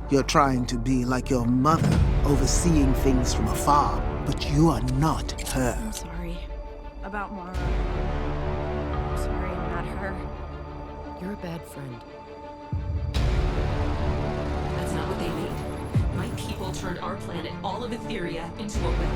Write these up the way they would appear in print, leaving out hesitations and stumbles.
You're trying to be like your mother, overseeing things from afar, but you are not her. I'm sorry about Mara. I'm sorry I'm not her. You're a bad friend. That's not what they need. My people turned our planet, all of Etheria, into a weapon.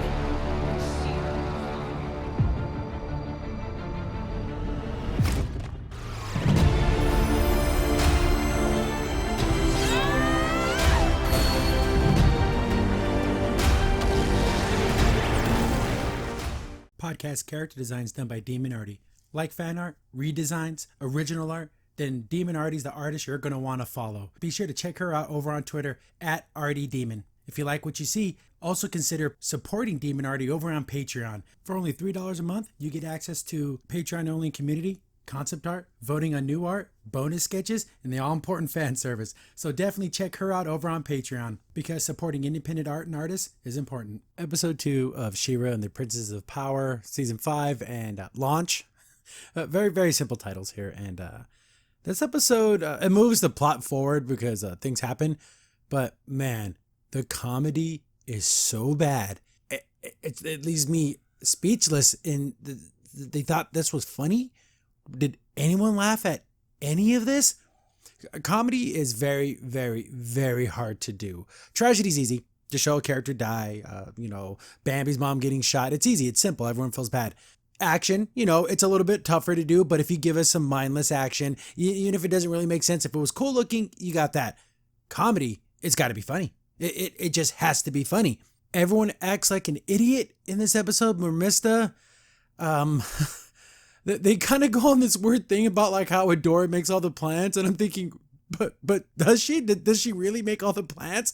Podcast character designs done by Demon Artie. Like fan art, redesigns, original art, then Demon Artie's the artist you're going to want to follow. Be sure to check her out over on Twitter at ArtieDemon. If you like what you see, also consider supporting Demon Artie over on Patreon. For only $3 a month, you get access to Patreon-only community, concept art, voting on new art, bonus sketches, and the all-important fan service. So definitely check her out over on Patreon, because supporting independent art and artists is important. Episode 2 of She-Ra and the Princesses of Power, Season 5, and Launch. Very, very simple titles here. And this episode, it moves the plot forward because things happen. But man, the comedy is so bad. It leaves me speechless. They thought this was funny. Did anyone laugh at any of this? Comedy is very, very, very hard to do. Tragedy's easy. Just show a character die. Bambi's mom getting shot. It's easy. It's simple. Everyone feels bad. Action, it's a little bit tougher to do, but if you give us some mindless action, even if it doesn't really make sense, if it was cool looking, you got that. Comedy, it's got to be funny. It just has to be funny. Everyone acts like an idiot in this episode. Mermista, they kind of go on this weird thing about like how Adora makes all the plants, and I'm thinking, but does she? Does she really make all the plants?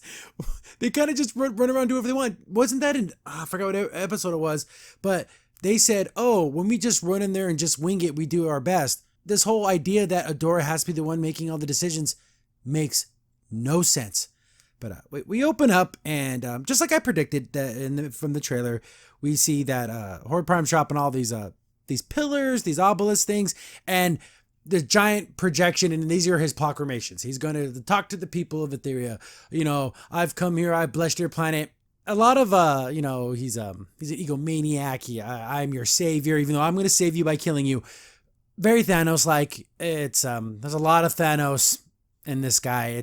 They kind of just run around, do whatever they want. Wasn't that I forgot what episode it was, but they said, oh, when we just run in there and just wing it, we do our best. This whole idea that Adora has to be the one making all the decisions makes no sense. But we open up, and just like I predicted from the trailer, we see that Horde Prime dropping all these pillars, these obelisk things, and the giant projection, and these are his proclamations. He's going to talk to the people of Etheria. I've come here, I've blessed your planet. A lot of, he's an egomaniac. I'm your savior, even though I'm going to save you by killing you. Very Thanos-like. It's, there's a lot of Thanos in this guy.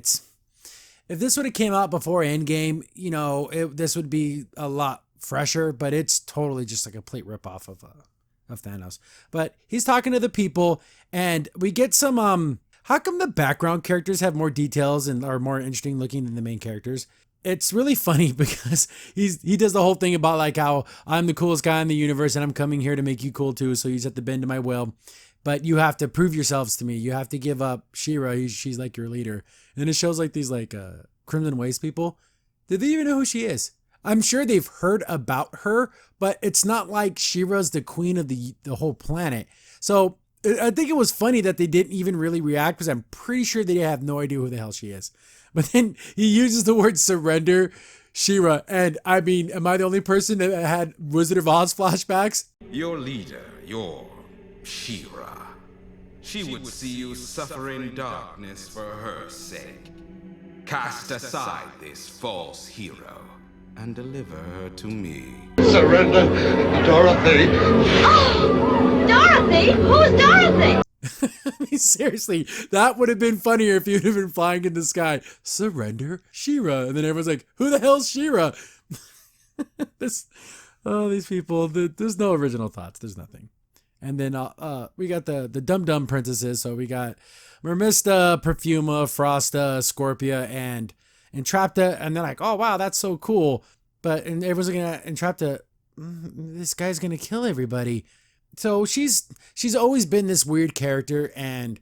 If this would have came out before Endgame, this would be a lot fresher, but it's totally just a complete ripoff of Thanos. But he's talking to the people, and we get some, how come the background characters have more details and are more interesting looking than the main characters? It's really funny because he does the whole thing about like how I'm the coolest guy in the universe and I'm coming here to make you cool too. So you just have to bend to my will, but you have to prove yourselves to me. You have to give up She-Ra. She's like your leader. And it shows like these like Crimson Waste people. Did they even know who she is? I'm sure they've heard about her, but it's not like She-Ra's the queen of the whole planet. So I think it was funny that they didn't even really react, because I'm pretty sure they have no idea who the hell she is. But then he uses the word surrender, She-Ra. And I mean, am I the only person that had Wizard of Oz flashbacks? Your leader, your She-Ra. She would see you suffer in darkness for her sake. Cast aside this false hero and deliver her to me. Surrender, Dorothy. Dorothy? Who's Dorothy? I mean, seriously, that would have been funnier if you'd have been flying in the sky. Surrender, She-Ra. And then everyone's like, who the hell's She-Ra? These people, there's no original thoughts. There's nothing. And then we got the dum-dum princesses. So we got Mermista, Perfuma, Frosta, Scorpia, and Entrapta. And they're like, oh, wow, that's so cool. And everyone's looking at Entrapta, this guy's going to kill everybody. So she's always been this weird character, and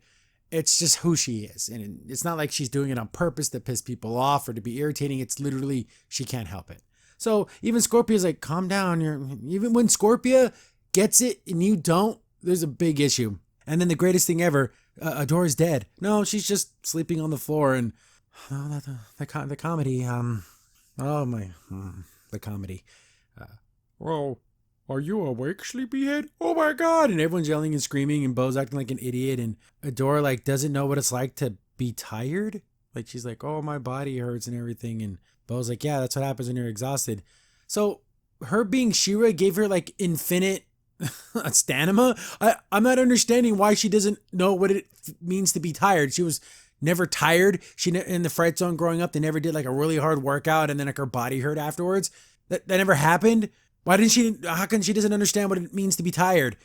it's just who she is. And it's not like she's doing it on purpose to piss people off or to be irritating. It's literally, she can't help it. So even Scorpia's like, calm down. Even when Scorpia gets it and you don't, there's a big issue. And then the greatest thing ever, Adora's dead. No, she's just sleeping on the floor. And the comedy, the comedy. Well, are you awake, sleepyhead? Oh my God. And everyone's yelling and screaming, and Bo's acting like an idiot. And Adora like doesn't know what it's like to be tired. Like she's like, oh, my body hurts and everything. And Bo's like, yeah, that's what happens when you're exhausted. So her being She-Ra gave her like infinite stamina. I'm not understanding why she doesn't know what it means to be tired. She was never tired. In the Fright Zone growing up, they never did like a really hard workout and then like her body hurt afterwards. That never happened. How come she doesn't understand what it means to be tired?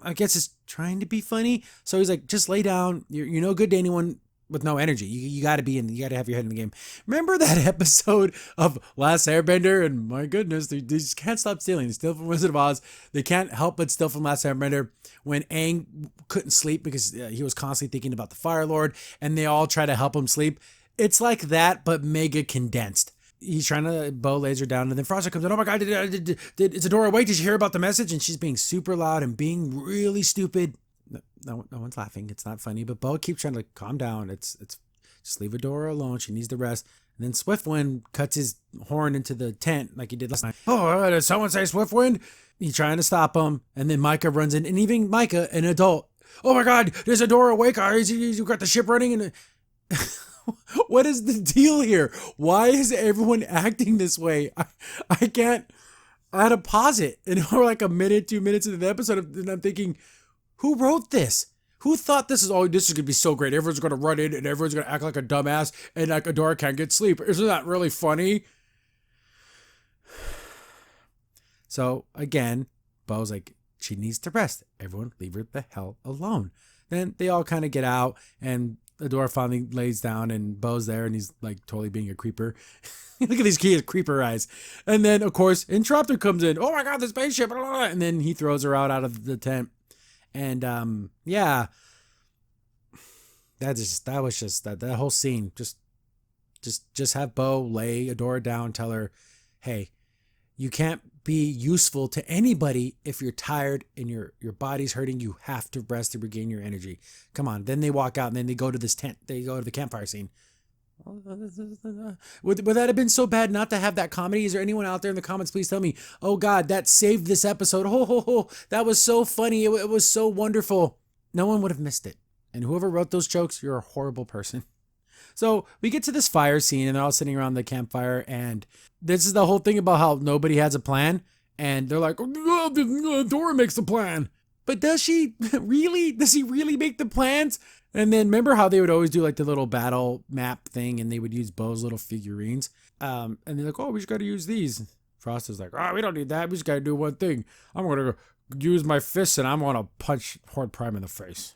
I guess it's trying to be funny. So he's like, just lay down. You're no good to anyone with no energy. You got to have your head in the game. Remember that episode of Last Airbender? And my goodness, they just can't stop stealing. They steal from Wizard of Oz. They can't help but steal from Last Airbender when Aang couldn't sleep because he was constantly thinking about the Fire Lord, and they all try to help him sleep. It's like that, but mega condensed. He's trying to Bo lays her down, and then Froster comes in. Oh my God, did Adora wait? Did you hear about the message? And she's being super loud and being really stupid. No one's laughing. It's not funny, but Bo keeps trying to calm down. It's just leave Adora alone. She needs the rest. And then Swiftwind cuts his horn into the tent like he did last night. Oh, did someone say Swiftwind? He's trying to stop him, and then Micah runs in, and even Micah, an adult. Oh my God, there's Adora awake? You got the ship running, and what is the deal here? Why is everyone acting this way? I can't. I had to pause it, and we're like a minute, 2 minutes into the episode, and I'm thinking, who wrote this? Who thought this is gonna be so great? Everyone's gonna run in, and everyone's gonna act like a dumbass, and like Adora can't get sleep. Isn't that really funny? So again, Bo's like, she needs to rest. Everyone leave her the hell alone. Then they all kind of get out, and Adora finally lays down, and Bo's there, and he's like totally being a creeper. Look at these kids, creeper eyes. And then, of course, Interrupter comes in. Oh my God, the spaceship! And then he throws her out of the tent. And yeah, that was just that whole scene. Just have Bo lay Adora down, tell her, hey, you can't be useful to anybody if you're tired and your body's hurting. You have to rest to regain your energy. Come on. Then they walk out, and then they go to this tent. They go to the campfire scene. Would that have been so bad not to have that comedy? Is there anyone out there in the comments? Please tell me. Oh God, that saved this episode. Oh, that was so funny. It was so wonderful. No one would have missed it. And whoever wrote those jokes, you're a horrible person. So we get to this fire scene, and they're all sitting around the campfire, and this is the whole thing about how nobody has a plan, and they're like, oh, Dora makes the plan. But does she really? Does he really make the plans? And then remember how they would always do like the little battle map thing, and they would use Bo's little figurines. And they're like, oh, we just got to use these. Froster's like, oh, we don't need that. We just got to do one thing. I'm going to use my fists, and I'm going to punch Horde Prime in the face.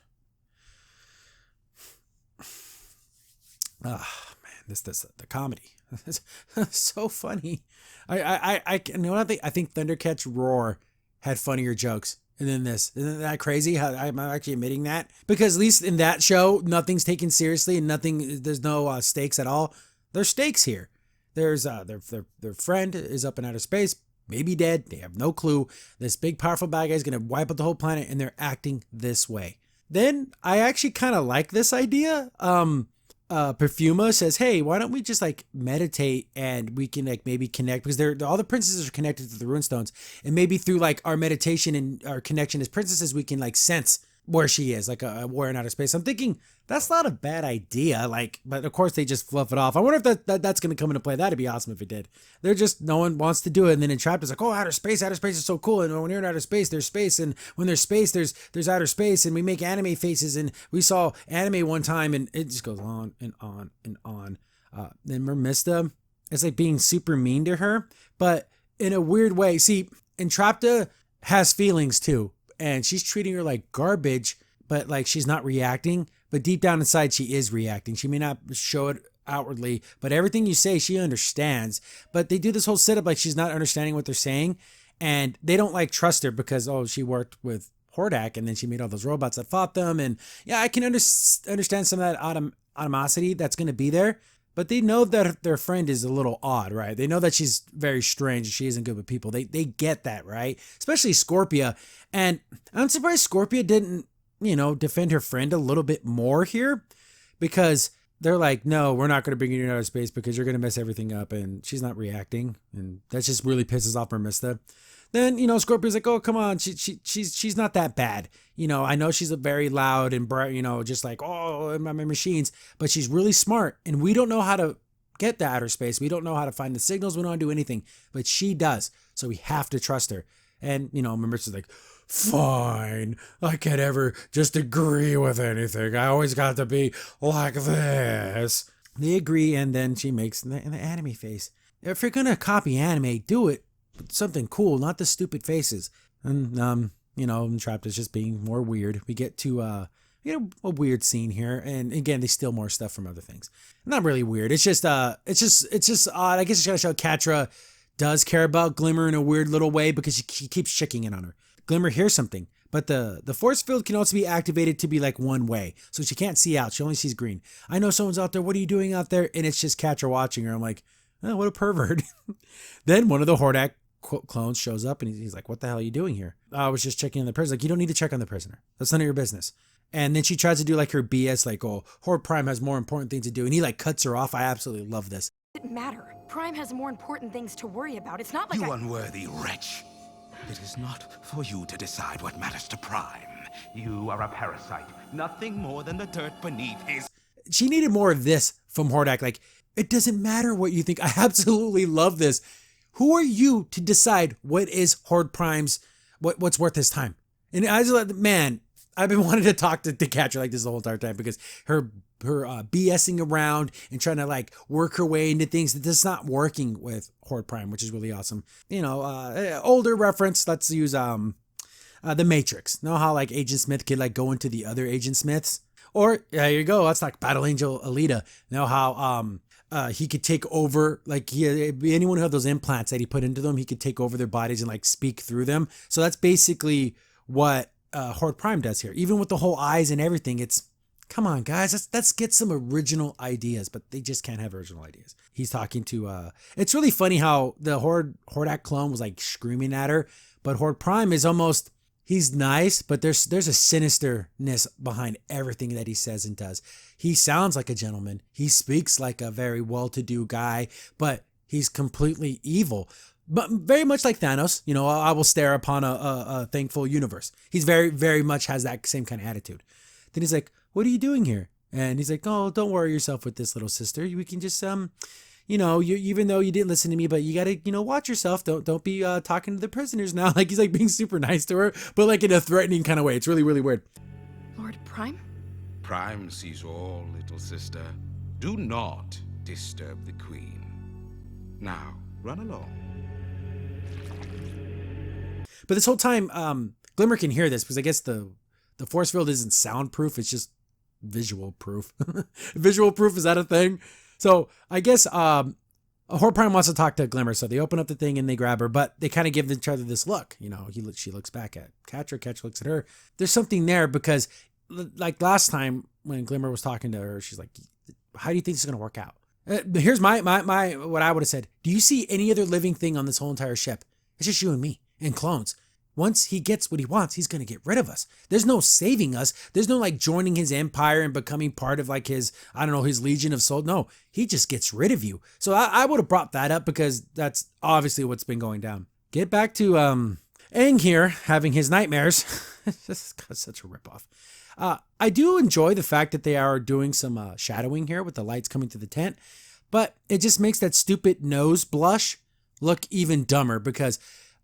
Ah, man, the comedy. So funny. I think Thundercat's Roar had funnier jokes. And then this. Isn't that crazy? How I'm actually admitting that? Because at least in that show, nothing's taken seriously and there's no stakes at all. There's stakes here. There's their friend is up in outer space, maybe dead. They have no clue. This big powerful bad guy is going to wipe out the whole planet, and they're acting this way. Then I actually kind of like this idea. Perfuma says, hey, why don't we just like meditate, and we can like maybe connect, because all the princesses are connected to the runestones, and maybe through like our meditation and our connection as princesses, we can like sense where she is, like a warrior in outer space. I'm thinking that's not a bad idea, like, but of course they just fluff it off. I wonder if that's going to come into play. That'd be awesome if it did. No one wants to do it, and then Entrapped is like, oh, outer space is so cool, and when you're in outer space, there's space, and when there's space, there's outer space, and we make anime faces, and we saw anime one time, and it just goes on and on and on. Then Mermista is like being super mean to her, but in a weird way. See, Entrapta has feelings too, and she's treating her like garbage, but like she's not reacting. But deep down inside, she is reacting. She may not show it outwardly, but everything you say, she understands. But they do this whole setup like she's not understanding what they're saying, and they don't like trust her because, oh, she worked with Hordak, and then she made all those robots that fought them. And yeah, I can understand some of that animosity that's going to be there. But they know that their friend is a little odd, right? They know that she's very strange. She isn't good with people. They get that, right? Especially Scorpia. And I'm surprised Scorpia didn't, defend her friend a little bit more here, because they're like, no, we're not going to bring you to outer space because you're going to mess everything up. And she's not reacting. And that just really pisses off Mermista. Then, Scorpio's like, oh, come on. She's not that bad. I know she's a very loud and bright, just like, oh, my machines, but she's really smart. And we don't know how to get to outer space. We don't know how to find the signals. We don't do anything, but she does. So we have to trust her. And, Mermista's like, fine, I can't ever just agree with anything. I always got to be like this. They agree, and then she makes the anime face. If you're gonna copy anime, do it with something cool, not the stupid faces. And Trapped is just being more weird. We get to a weird scene here, and again they steal more stuff from other things. Not really weird. It's just odd. I guess it's gonna show Catra does care about Glimmer in a weird little way because he keeps checking in on her. Glimmer hears something, but the force field can also be activated to be like one way, so she can't see out. She only sees green. I know someone's out there. What are you doing out there? And it's just Catra watching her. I'm like, oh, what a pervert. Then one of the Horde clones shows up, and he's like, what the hell are you doing here? I was just checking on the prisoner. Like, you don't need to check on the prisoner. That's none of your business. And then she tries to do like her BS, like, oh, Horde Prime has more important things to do. And he like cuts her off. I absolutely love this. It doesn't matter. Prime has more important things to worry about. It's not like You unworthy wretch. It is not for you to decide what matters to Prime. You are a parasite, nothing more than the dirt beneath his... She needed more of this from Hordak. Like, it doesn't matter what you think. I absolutely love this. Who are you to decide what is Horde Prime's, what's worth his time? And I just like, man, I've been wanting to talk to Catra like this the whole entire time because her BSing around and trying to like work her way into things that's not working with Horde Prime, which is really awesome. Older reference. Let's use the Matrix. Know how like Agent Smith could like go into the other Agent Smiths, or there you go. That's like Battle Angel Alita. Know how he could take over, like anyone who had those implants that he put into them, he could take over their bodies and like speak through them. So that's basically what Horde Prime does here. Even with the whole eyes and everything, it's, come on guys, let's get some original ideas, but they just can't have original ideas. He's talking to, it's really funny how the Hordak clone was like screaming at her, but Horde Prime is almost, he's nice, but there's a sinisterness behind everything that he says and does. He sounds like a gentleman. He speaks like a very well-to-do guy, but he's completely evil. But very much like Thanos, I will stare upon a thankful universe. He's very, very much has that same kind of attitude. Then he's like, what are you doing here? And he's like, oh, don't worry yourself with this, little sister. We can just, even though you didn't listen to me, but you got to, watch yourself. Don't be talking to the prisoners now. Like, he's like being super nice to her, but like in a threatening kind of way. It's really, really weird. Lord Prime? Prime sees all, little sister. Do not disturb the queen. Now, run along. But this whole time, Glimmer can hear this because I guess the force field isn't soundproof. It's just visual proof. Visual proof, is that a thing? So I guess Horde Prime wants to talk to Glimmer, so they open up the thing and they grab her, but they kind of give each other this look. She looks back at Catra, Catra looks at her. There's something there because, like last time when Glimmer was talking to her, she's like, "How do you think this is gonna work out?" Here's my what I would have said. Do you see any other living thing on this whole entire ship? It's just you and me and clones. Once he gets what he wants, he's going to get rid of us. There's no saving us. There's no like joining his empire and becoming part of like his, his Legion of Souls. No, he just gets rid of you. So I would have brought that up because that's obviously what's been going down. Get back to Aang here having his nightmares. This is such a ripoff. I do enjoy the fact that they are doing some shadowing here with the lights coming to the tent, but it just makes that stupid nose blush look even dumber because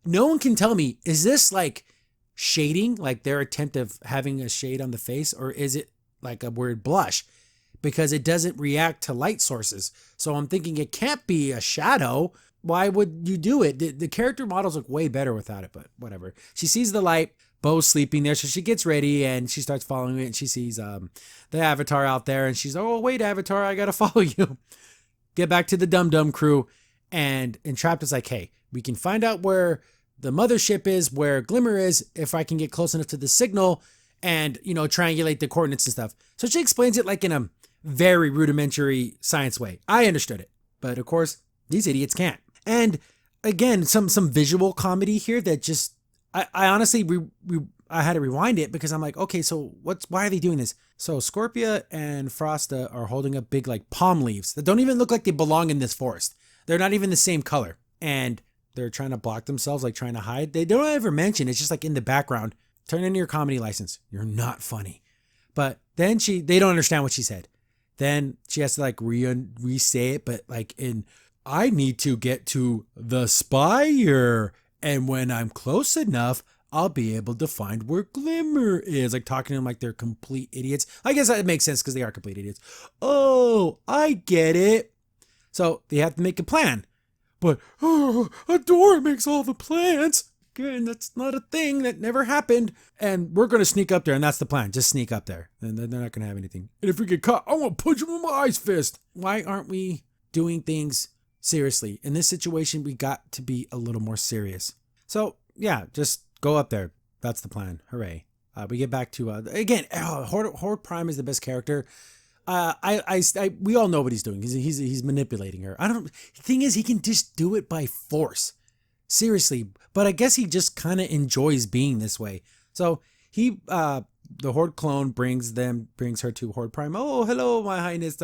no one can tell me, is this like shading, like their attempt of having a shade on the face, or is it like a weird blush? Because it doesn't react to light sources. So I'm thinking it can't be a shadow. Why would you do it? The character models look way better without it, but whatever. She sees the light, Bo's sleeping there, so she gets ready and she starts following it, and she sees the Avatar out there, and she's, oh, wait, Avatar, I gotta follow you. Get back to the Dum Dum crew, and Trapped is like, hey, we can find out where the mothership is, where Glimmer is, if I can get close enough to the signal and, triangulate the coordinates and stuff. So she explains it like in a very rudimentary science way. I understood it, but of course, these idiots can't. And again, some visual comedy here that just, I honestly, I had to rewind it because I'm like, okay, so why are they doing this? So Scorpia and Frosta are holding up big like palm leaves that don't even look like they belong in this forest. They're not even the same color. And they're trying to block themselves, like trying to hide. They don't ever mention, it's just like in the background. Turn in your comedy license. You're not funny. But then they don't understand what she said. Then she has to like re-say it, but like I need to get to the spire. And when I'm close enough, I'll be able to find where Glimmer is. Like talking to them like they're complete idiots. I guess that makes sense because they are complete idiots. Oh, I get it. So they have to make a plan. But Adora makes all the plans. Again, that's not a thing. That never happened. And we're going to sneak up there, and that's the plan. Just sneak up there. And they're not going to have anything. And if we get caught, I want to punch him in my ice fist. Why aren't we doing things seriously? In this situation, we got to be a little more serious. So, yeah, just go up there. That's the plan. Hooray. We get back to, again, Horde Prime is the best character. We all know what he's doing. He's manipulating her. The thing is, he can just do it by force. Seriously. But I guess he just kind of enjoys being this way. So the Horde clone brings her to Horde Prime. Oh, hello, my highness.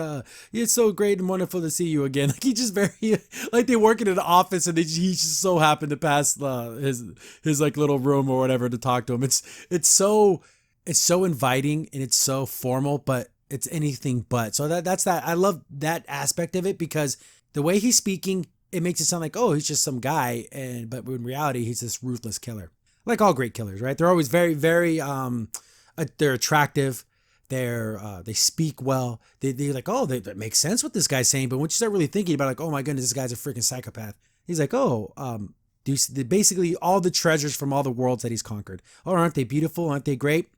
It's so great and wonderful to see you again. Like he just very, like they work in an office and he just so happened to pass his like little room or whatever to talk to him. It's so inviting and it's so formal, but it's anything but. So that's that. I love that aspect of it because the way he's speaking, it makes it sound like, oh, he's just some guy. But in reality, he's this ruthless killer. Like all great killers, right? They're always very, very, they're attractive. They speak well. They're like, oh, that makes sense what this guy's saying. But once you start really thinking about it, like, oh my goodness, this guy's a freaking psychopath. He's like, oh, basically all the treasures from all the worlds that he's conquered. Oh, aren't they beautiful? Aren't they great?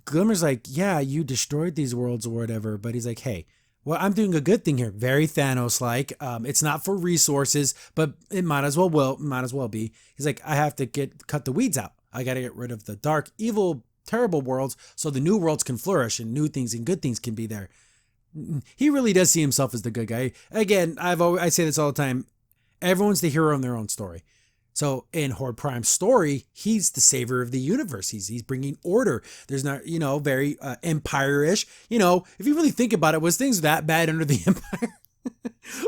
Glimmer's like, yeah, you destroyed these worlds or whatever. But he's like, hey, well, I'm doing a good thing here. Very Thanos-like. It's not for resources, but it might as well be. He's like, I have to cut the weeds out. I got to get rid of the dark, evil, terrible worlds so the new worlds can flourish and new things and good things can be there. He really does see himself as the good guy. Again, I say this all the time. Everyone's the hero in their own story. So in Horde Prime's story, he's the savior of the universe. He's bringing order. There's not, very empire-ish. If you really think about it, was things that bad under the empire?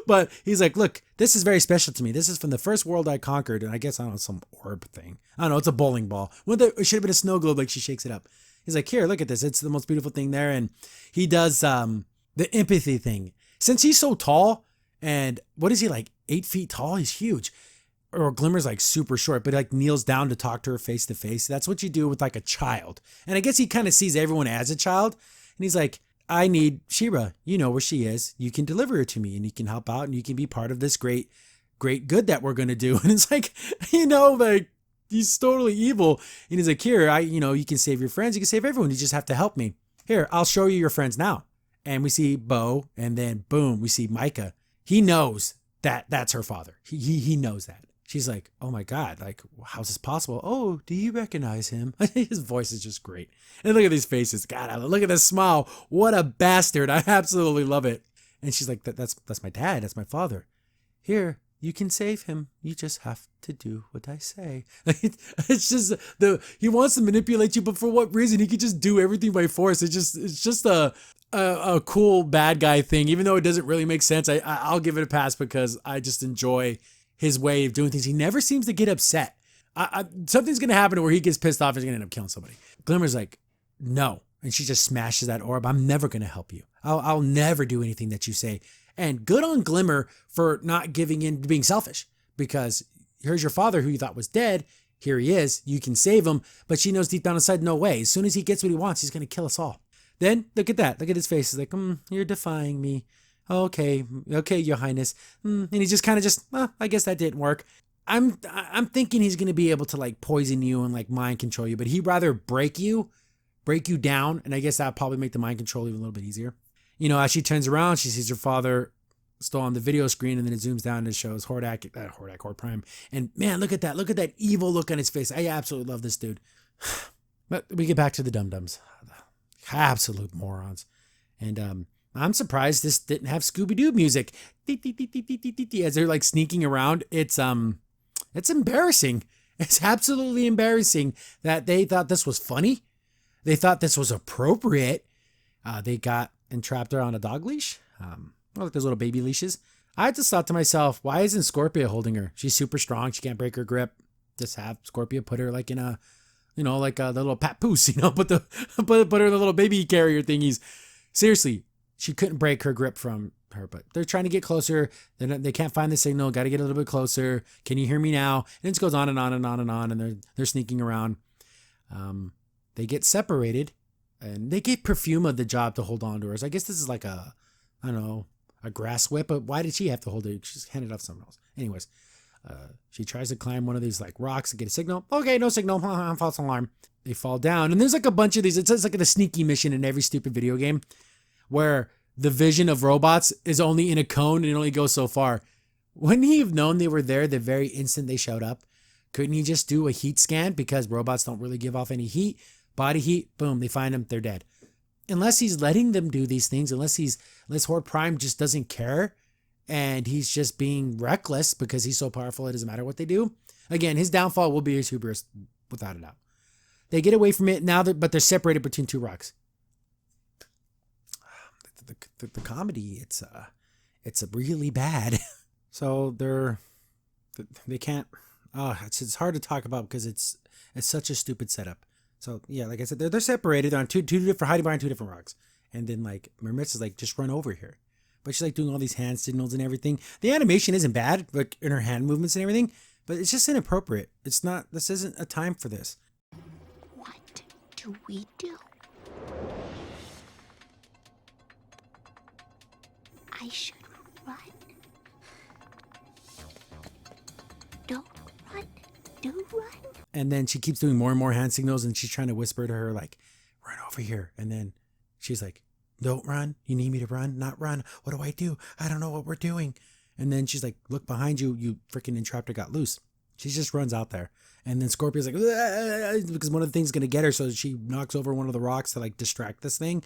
But he's like, look, this is very special to me. This is from the first world I conquered. And I guess, I don't know, some orb thing. I don't know, it's a bowling ball. It should have been a snow globe, like she shakes it up. He's like, here, look at this. It's the most beautiful thing there. And he does the empathy thing. Since he's so tall, and what is he, like 8 feet tall? He's huge. Or Glimmer's like super short, but like kneels down to talk to her face to face. That's what you do with like a child. And I guess he kind of sees everyone as a child. And he's like, I need She-Ra. You know where she is. You can deliver her to me and you can help out and you can be part of this great good that we're going to do. And it's like, like he's totally evil. And he's like, here, you can save your friends. You can save everyone. You just have to help me. Here, I'll show you your friends now. And we see Bo, and then boom, we see Micah. He knows that that's her father. He knows that. She's like, oh my God, like, how's this possible? Oh, do you recognize him? His voice is just great. And look at these faces. God, look at this smile. What a bastard. I absolutely love it. And she's like, that's my dad. That's my father. Here, you can save him. You just have to do what I say. It's just he wants to manipulate you, but for what reason? He could just do everything by force. It's just a cool bad guy thing. Even though it doesn't really make sense, I'll give it a pass because I just enjoy his way of doing things. He never seems to get upset. Something's going to happen where he gets pissed off and he's going to end up killing somebody. Glimmer's like, no. And she just smashes that orb. I'm never going to help you. I'll never do anything that you say. And good on Glimmer for not giving in to being selfish, because here's your father who you thought was dead. Here he is. You can save him. But she knows deep down inside, no way. As soon as he gets what he wants, he's going to kill us all. Then look at that. Look at his face. He's like, you're defying me. Okay, your highness. And he just kind of I guess that didn't work. I'm thinking he's going to be able to like poison you and like mind control you, but he'd rather break you down. And I guess that'll probably make the mind control even a little bit easier. As she turns around, she sees her father still on the video screen, and then it zooms down and it shows Horde Prime. And man, look at that. Look at that evil look on his face. I absolutely love this dude. But we get back to the dum-dums. Absolute morons. And, I'm surprised this didn't have Scooby-Doo music. As they're like sneaking around. It's embarrassing. It's absolutely embarrassing that they thought this was funny. They thought this was appropriate. They got entrapped her on a dog leash. Like those little baby leashes. I just thought to myself, why isn't Scorpia holding her? She's super strong. She can't break her grip. Just have Scorpia put her like in a, like the little papoose, put her in the little baby carrier thingies. Seriously, she couldn't break her grip from her, but they're trying to get closer. They can't find the signal. Got to get a little bit closer. Can you hear me now? And it just goes on and on and on and on. And they're sneaking around. They get separated, and they gave Perfuma the job to hold on to her. So I guess this is like a grass whip. But why did she have to hold it? She just handed it off to someone else. Anyways, she tries to climb one of these like rocks to get a signal. Okay, no signal. False alarm. They fall down, and there's like a bunch of these. It's like the sneaky mission in every stupid video game, where the vision of robots is only in a cone and it only goes so far. Wouldn't he have known they were there the very instant they showed up? Couldn't he just do a heat scan, because robots don't really give off any heat? Body heat, boom, they find them, they're dead. Unless he's letting them do these things, unless Horde Prime just doesn't care and he's just being reckless because he's so powerful it doesn't matter what they do. Again, his downfall will be his hubris, without a doubt. They get away from it now, but they're separated between two rocks. The comedy, it's really bad. So they can't. It's hard to talk about because it's such a stupid setup. So yeah, like I said, they're separated. They're on two different hiding behind two different rocks. And then like Mermitz is like, just run over here. But she's like doing all these hand signals and everything. The animation isn't bad, like in her hand movements and everything, but it's just inappropriate. It's not. This isn't a time for this. What do we do? I should run. Don't run. Do run. And then she keeps doing more and more hand signals, and she's trying to whisper to her, like, run over here. And then she's like, don't run. You need me to run? Not run. What do? I don't know what we're doing. And then she's like, look behind you. You freaking entraptor got loose. She just runs out there. And then Scorpia's like, because one of the things is going to get her. So she knocks over one of the rocks to like distract this thing.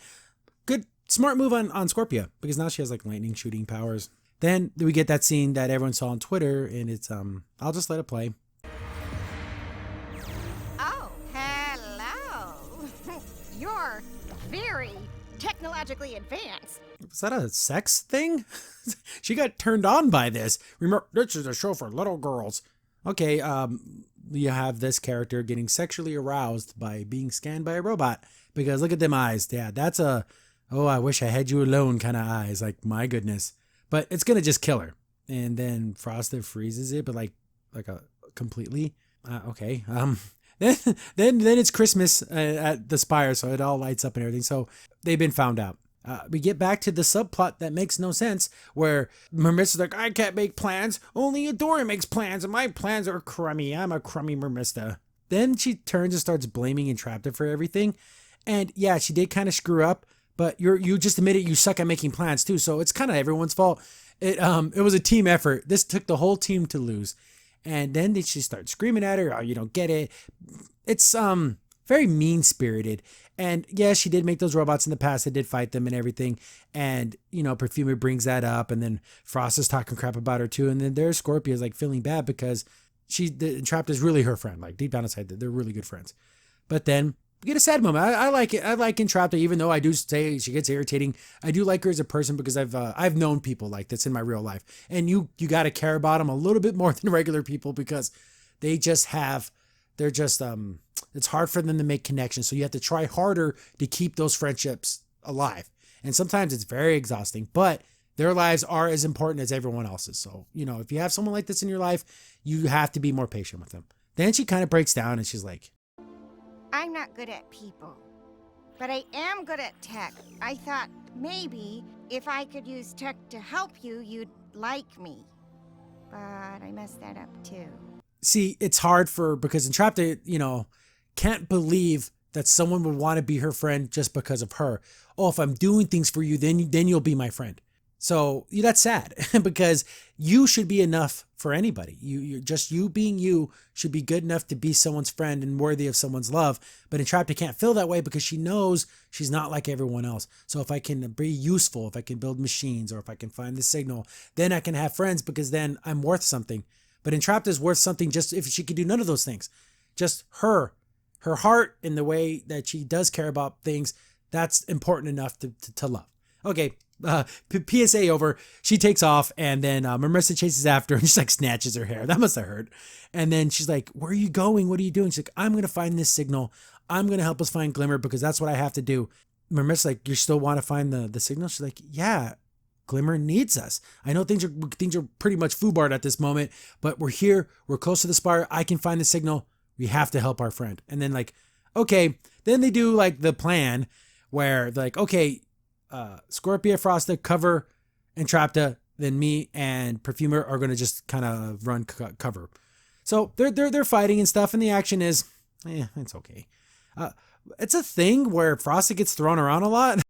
Good, smart move on Scorpia, because now she has like lightning shooting powers. Then we get that scene that everyone saw on Twitter, and it's, I'll just let it play. Oh, hello. You're very technologically advanced. Was that a sex thing? She got turned on by this. Remember, this is a show for little girls. Okay, you have this character getting sexually aroused by being scanned by a robot, because look at them eyes. Yeah, that's a, oh, I wish I had you alone kind of eyes. Like, my goodness. But it's going to just kill her. And then Frosted freezes it, but like a completely. Okay. Then it's Christmas at the Spire, so it all lights up and everything. So they've been found out. We get back to the subplot that makes no sense, where Mermitz is like, I can't make plans. Only Adora makes plans, and my plans are crummy. I'm a crummy Mermista. Then she turns and starts blaming Entrapta for everything. And yeah, she did kind of screw up, but you just admitted you suck at making plans too. So it's kind of everyone's fault. It was a team effort. This took the whole team to lose. And then she starts screaming at her, oh, you don't get it. It's very mean-spirited. And yeah, she did make those robots in the past. They did fight them and everything. And, Perfumer brings that up. And then Frost is talking crap about her too. And then there's Scorpia is like feeling bad because the Entrapta is really her friend. Like deep down inside, they're really good friends. But then we get a sad moment. I like it. I like Entrapta, even though I do say she gets irritating. I do like her as a person because I've known people like this in my real life. And you got to care about them a little bit more than regular people, because they just they're just, it's hard for them to make connections. So you have to try harder to keep those friendships alive. And sometimes it's very exhausting, but their lives are as important as everyone else's. So, if you have someone like this in your life, you have to be more patient with them. Then she kind of breaks down and she's like, I'm not good at people, but I am good at tech. I thought maybe if I could use tech to help you, you'd like me. But I messed that up too. See, it's hard because Entrapta, can't believe that someone would want to be her friend just because of her. Oh, if I'm doing things for you, then you'll be my friend. So that's sad because you should be enough for anybody. You being you should be good enough to be someone's friend and worthy of someone's love. But Entrapta can't feel that way because she knows she's not like everyone else. So if I can be useful, if I can build machines, or if I can find the signal, then I can have friends, because then I'm worth something. But Entrapped is worth something just if she could do none of those things. Just her heart and the way that she does care about things, that's important enough to love. Okay, PSA over. She takes off, and then Marissa chases after her, and she like snatches her hair. That must have hurt. And then she's like, where are you going? What are you doing? She's like, I'm going to find this signal. I'm going to help us find Glimmer because that's what I have to do. Marissa's like, you still want to find the signal? She's like, yeah, Glimmer needs us. I know things are pretty much foobarred at this moment, but we're here. We're close to the spire. I can find the signal. We have to help our friend. And then like, okay, then they do like the plan where they're like, okay, Scorpia, Frosta, cover Entrapta, then me and Perfumer are going to just kind of run cover. So they're fighting and stuff, and the action is, it's okay. It's a thing where Frosta gets thrown around a lot.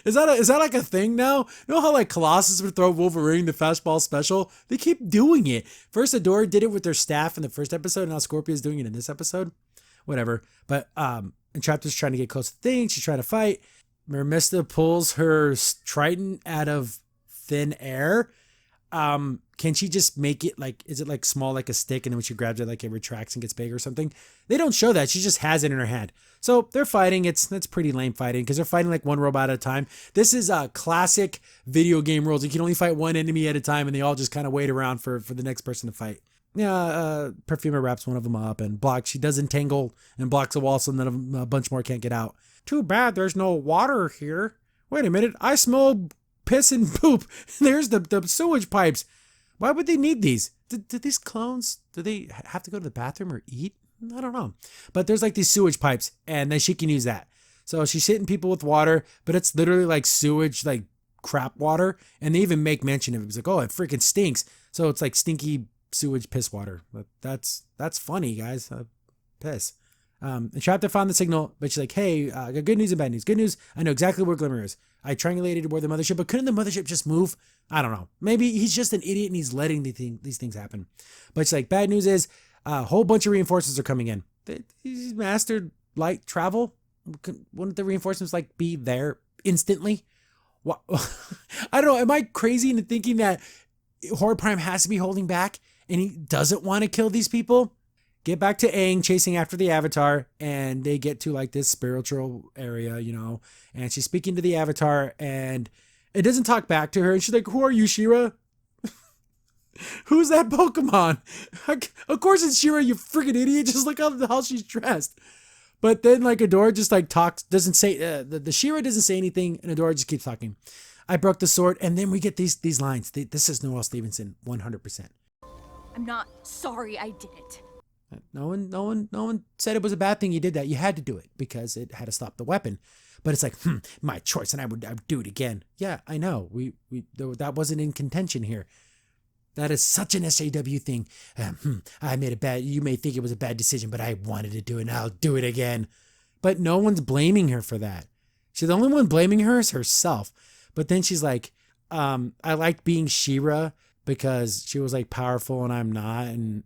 Is that like a thing now? You know how like Colossus would throw Wolverine the fastball special? They keep doing it. First Adora did it with their staff in the first episode, and now Scorpia's doing it in this episode. Whatever. But Entrapta's trying to get close to the thing. She's trying to fight. Mermista pulls her trident out of thin air. Can she just make it like, is it like small like a stick, and then when she grabs it, like it retracts and gets big or something? They don't show that. She just has it in her hand. So they're fighting. That's pretty lame fighting because they're fighting like one robot at a time. This is classic video game rules. You can only fight one enemy at a time, and they all just kind of wait around for the next person to fight. Yeah, Perfumer wraps one of them up and blocks. She does entangle and blocks a wall so none of them, a bunch more can't get out. Too bad there's no water here. Wait a minute, I smell piss and poop. There's the sewage pipes. Why would they need these? Did these clones, do they have to go to the bathroom or eat? I don't know. But there's like these sewage pipes, and then she can use that. So she's hitting people with water, but it's literally like sewage, like crap water. And they even make mention of it. It's like, oh, it freaking stinks. So it's like stinky sewage piss water. But that's funny, guys. Piss. Entrapta found the signal, but she's like, hey, I got good news and bad news. Good news, I know exactly where Glimmer is. I triangulated where the mothership, but couldn't the mothership just move? I don't know. Maybe he's just an idiot and he's letting these things happen. But she's like, bad news is a whole bunch of reinforcements are coming in. He's mastered light travel. Wouldn't the reinforcements like be there instantly? What? I don't know. Am I crazy into thinking that Horde Prime has to be holding back and he doesn't want to kill these people? Get back to Aang chasing after the Avatar, and they get to like this spiritual area, you know, and she's speaking to the Avatar, and it doesn't talk back to her, and she's like, who are you, She-Ra? Who's that Pokemon? Of course it's She-Ra, you freaking idiot. Just look how she's dressed. But then like Adora just like talks, doesn't say, the She-Ra doesn't say anything, and Adora just keeps talking. I broke the sword, and then we get these lines. This is Noelle Stevenson, 100%. I'm not sorry I did it. No one said it was a bad thing you did that. You had to do it because it had to stop the weapon. But it's like, my choice, and I would do it again. Yeah, I know. That wasn't in contention here. That is such an SAW thing. I made you may think it was a bad decision, but I wanted to do it, and I'll do it again. But no one's blaming her for that. The only one blaming her is herself. But then she's like, I liked being She-Ra because she was like powerful and I'm not, and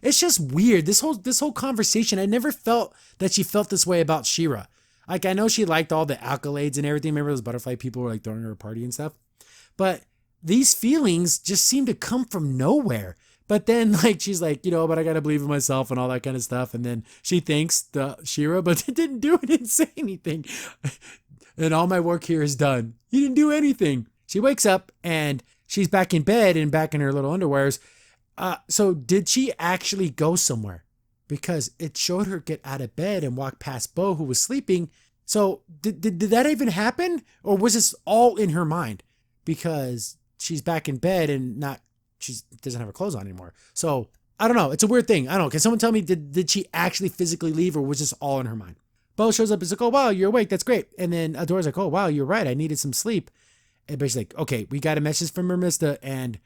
it's just weird. This whole conversation, I never felt that she felt this way about She-Ra. Like, I know she liked all the accolades and everything. Remember those butterfly people were like throwing her a party and stuff, but these feelings just seem to come from nowhere. But then like she's like, you know, but I gotta believe in myself and all that kind of stuff, and then she thanks the She-Ra, but it didn't do it, didn't say anything. And all my work here is done. You didn't do anything. She wakes up and she's back in bed and back in her little underwears. So did she actually go somewhere? Because it showed her get out of bed and walk past Bo, who was sleeping. So did that even happen? Or was this all in her mind? Because she's back in bed and she doesn't have her clothes on anymore. So I don't know. It's a weird thing. I don't know. Can someone tell me, did she actually physically leave, or was this all in her mind? Bo shows up and is like, oh, wow, you're awake. That's great. And then Adora's like, oh, wow, you're right. I needed some sleep. And she's like, okay, we got a message from Mermista, and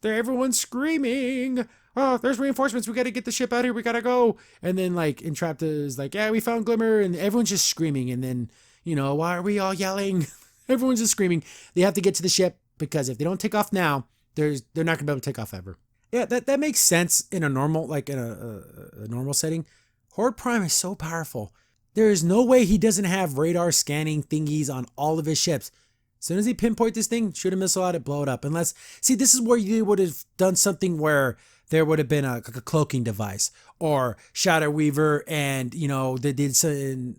everyone's screaming. Oh, there's reinforcements. We got to get the ship out of here. We got to go. And then like Entrapta is like, yeah, we found Glimmer, and everyone's just screaming. And then, you know, why are we all yelling? Everyone's just screaming. They have to get to the ship because if they don't take off now, they're not going to be able to take off ever. Yeah, that makes sense in a normal, like in a normal setting. Horde Prime is so powerful. There is no way he doesn't have radar scanning thingies on all of his ships. As soon as he pinpoint this thing, shoot a missile at it, blow it up. Unless, see, this is where you would have done something where there would have been a cloaking device, or Shadow Weaver and, you know, they did some,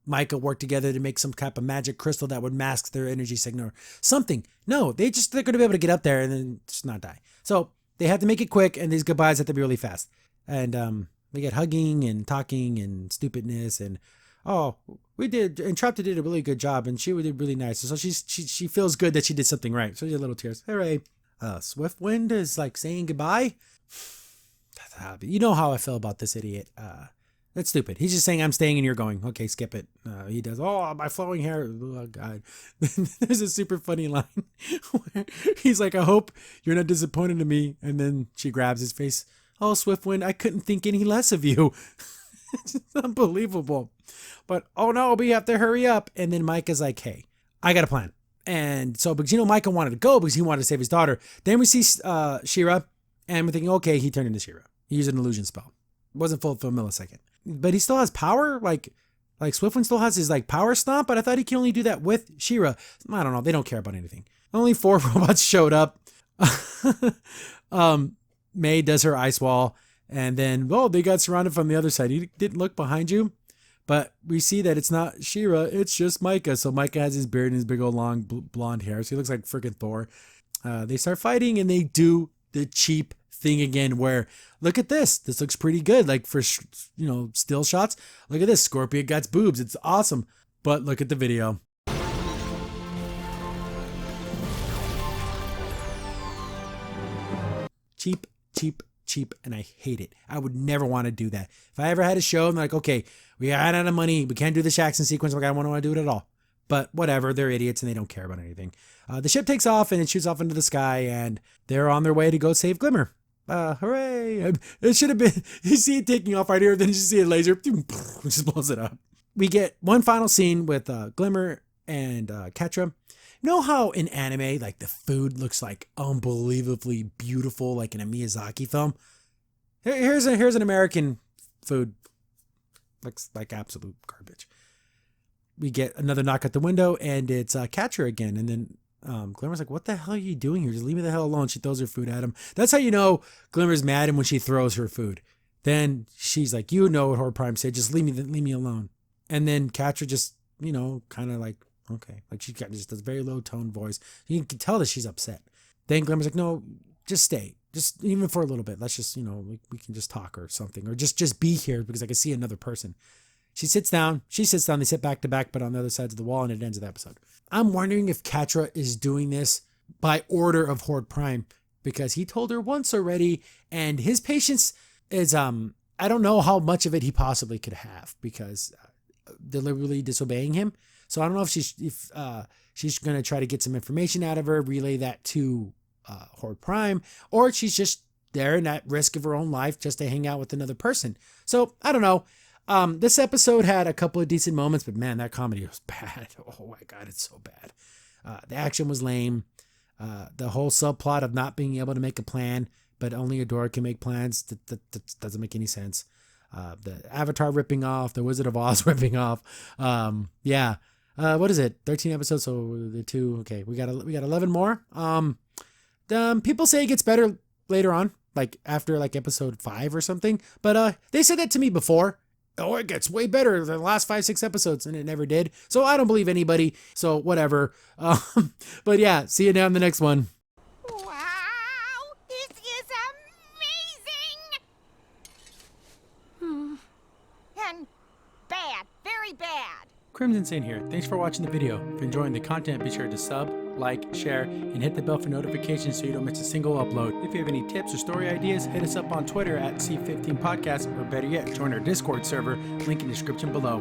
Micah worked together to make some type of magic crystal that would mask their energy signal or something. No, they're going to be able to get up there and then just not die. So they have to make it quick, and these goodbyes have to be really fast. And they get hugging and talking and stupidness and, oh, Entrapta did a really good job, and she did really nice. So she feels good that she did something right. So she had little tears. Hooray. Swiftwind is like saying goodbye. You know how I feel about this idiot. That's stupid. He's just saying, I'm staying and you're going. Okay, skip it. He does, oh, my flowing hair. Oh, God. There's a super funny line where he's like, I hope you're not disappointed in me. And then she grabs his face. Oh, Swiftwind, I couldn't think any less of you. It's just unbelievable. But, oh no, we have to hurry up. And then Micah's like, hey, I got a plan. And so, because, you know, Micah wanted to go because he wanted to save his daughter. Then we see She-Ra, and we're thinking, okay, he turned into She-Ra. He used an illusion spell. It wasn't full for a millisecond. But he still has power? Like Swiftwind still has his, like, power stomp, but I thought he can only do that with She-Ra. I don't know. They don't care about anything. Only 4 robots showed up. May does her ice wall, and then, oh, they got surrounded from the other side. You didn't look behind you, but we see that it's not She-Ra, it's just Micah. So Micah has his beard and his big old long blonde hair, so he looks like freaking Thor. They start fighting, and they do the cheap thing again where, look at this. This looks pretty good. Like for, you know, still shots. Look at this. Scorpion got boobs. It's awesome. But look at the video. Cheap, cheap, cheap, and I hate it. I would never want to do that. If I ever had a show, I'm like, okay, we ran out of money, we can't do this action sequence, like I don't want to do it at all. But whatever, they're idiots and they don't care about anything. The ship takes off and it shoots off into the sky, and they're on their way to go save Glimmer. Hooray! It should have been, you see it taking off right here, then you see a laser, just blows it up. We get one final scene with Glimmer and Catra. You know how in anime, like the food looks like unbelievably beautiful, like in a Miyazaki film? Here's an American food. Looks like absolute garbage. We get another knock at the window, and it's Catra again. And then Glimmer's like, what the hell are you doing here? Just leave me the hell alone. She throws her food at him. That's how you know Glimmer's mad, and when she throws her food. Then she's like, you know what Horde Prime said, just leave me alone. And then Catra just, you know, kind of like, okay. Like she got just this very low tone voice. You can tell that she's upset. Then Glimmer's like, no, just stay. Just even for a little bit. Let's just, you know, we can just talk or something. Or just be here because I can see another person. She sits down. They sit back to back, but on the other sides of the wall, and it ends the episode. I'm wondering if Catra is doing this by order of Horde Prime, because he told her once already, and his patience is, I don't know how much of it he possibly could have, because deliberately disobeying him. So I don't know if she's going to try to get some information out of her, relay that to Horde Prime, or she's just there and at risk of her own life just to hang out with another person. So I don't know. This episode had a couple of decent moments, but man, that comedy was bad. Oh my God, it's so bad. The action was lame. The whole subplot of not being able to make a plan, but only Adora can make plans, that doesn't make any sense. The Avatar ripping off, the Wizard of Oz ripping off. Yeah. What is it? 13 episodes, so the 2. Okay, we got 11 more. People say it gets better later on, like after like episode 5 or something. But they said that to me before. Oh, it gets way better than the last 5-6 episodes, and it never did. So I don't believe anybody. So whatever. But yeah, see you down the next one. Wow, this is amazing! And bad, very bad. Crimson Saint here. Thanks for watching the video. If you're enjoying the content, be sure to sub, like, share, and hit the bell for notifications so you don't miss a single upload. If you have any tips or story ideas, hit us up on Twitter at C15Podcast, or better yet, join our Discord server, link in the description below.